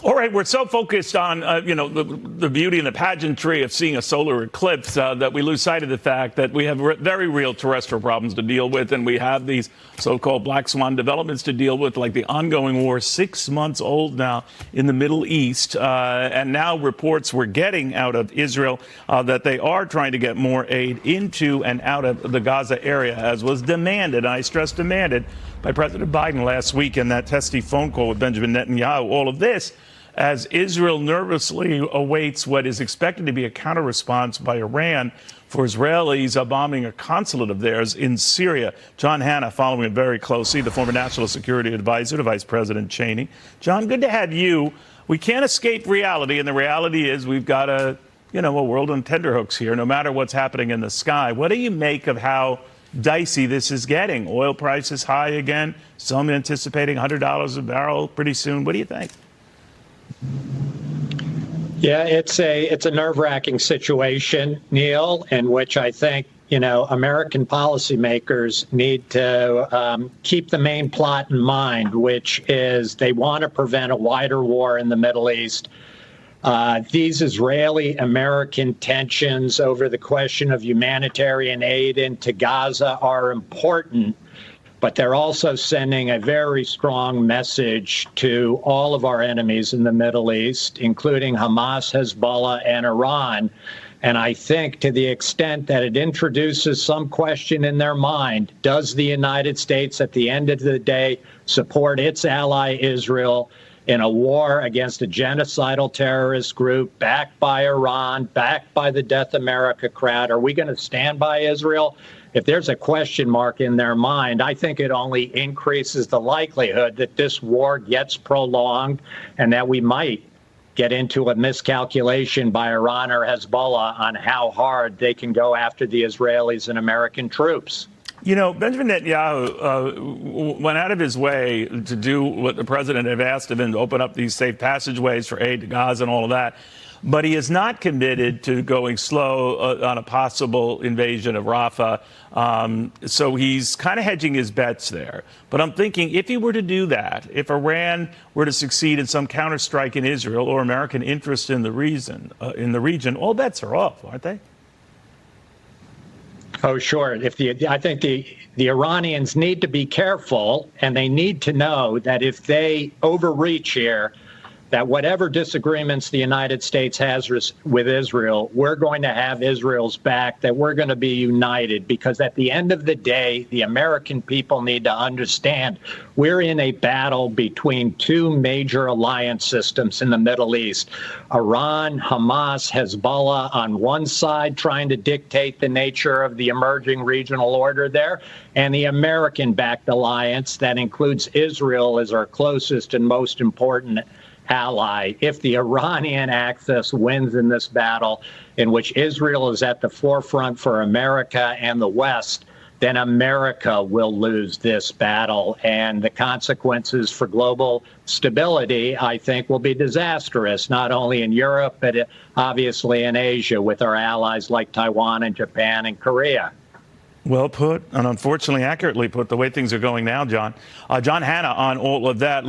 All right, we're so focused on, the beauty and the pageantry of seeing a solar eclipse that we lose sight of the fact that we have very real terrestrial problems to deal with, and we have these so-called black swan developments to deal with, like the ongoing war, 6 months old now in the Middle East, and now reports we're getting out of Israel that they are trying to get more aid into and out of the Gaza area, as was demanded, and I stress demanded, by President Biden last week in that testy phone call with Benjamin Netanyahu. All of this as Israel nervously awaits what is expected to be a counter-response by Iran for Israelis bombing a consulate of theirs in Syria. John Hanna following it very closely, the former National Security Advisor to Vice President Cheney. John, good to have you. We can't escape reality, and the reality is we've got a world on tenterhooks here, no matter what's happening in the sky. What do you make of how dicey this is getting? Oil prices high again, some anticipating $100 a barrel pretty soon. What do you think? Yeah, it's a nerve-wracking situation, Neil, in which I think, American policymakers need to keep the main plot in mind, which is they want to prevent a wider war in the Middle East. These Israeli-American tensions over the question of humanitarian aid into Gaza are important, but they're also sending a very strong message to all of our enemies in the Middle East, including Hamas, Hezbollah, and Iran. And I think to the extent that it introduces some question in their mind, does the United States at the end of the day support its ally Israel in a war against a genocidal terrorist group backed by Iran, backed by the Death America crowd? Are we going to stand by Israel? If there's a question mark in their mind, I think it only increases the likelihood that this war gets prolonged and that we might get into a miscalculation by Iran or Hezbollah on how hard they can go after the Israelis and American troops. Benjamin Netanyahu went out of his way to do what the president had asked of him, to open up these safe passageways for aid to Gaza and all of that. But he is not committed to going slow on a possible invasion of Rafah. So he's kind of hedging his bets there. But I'm thinking, if he were to do that, if Iran were to succeed in some counterstrike in Israel or American interest in the region, all bets are off, aren't they? Oh, sure. I think the Iranians need to be careful, and they need to know that if they overreach here, that whatever disagreements the United States has with Israel, we're going to have Israel's back, that we're going to be united, because at the end of the day, the American people need to understand we're in a battle between two major alliance systems in the Middle East. Iran, Hamas, Hezbollah on one side trying to dictate the nature of the emerging regional order there, and the American-backed alliance that includes Israel as our closest and most important ally. If the Iranian axis wins in this battle, in which Israel is at the forefront for America and the West, then America will lose this battle. And the consequences for global stability, I think, will be disastrous, not only in Europe, but obviously in Asia with our allies like Taiwan and Japan and Korea. Well put, and unfortunately accurately put, the way things are going now, John. John Hanna on all of that.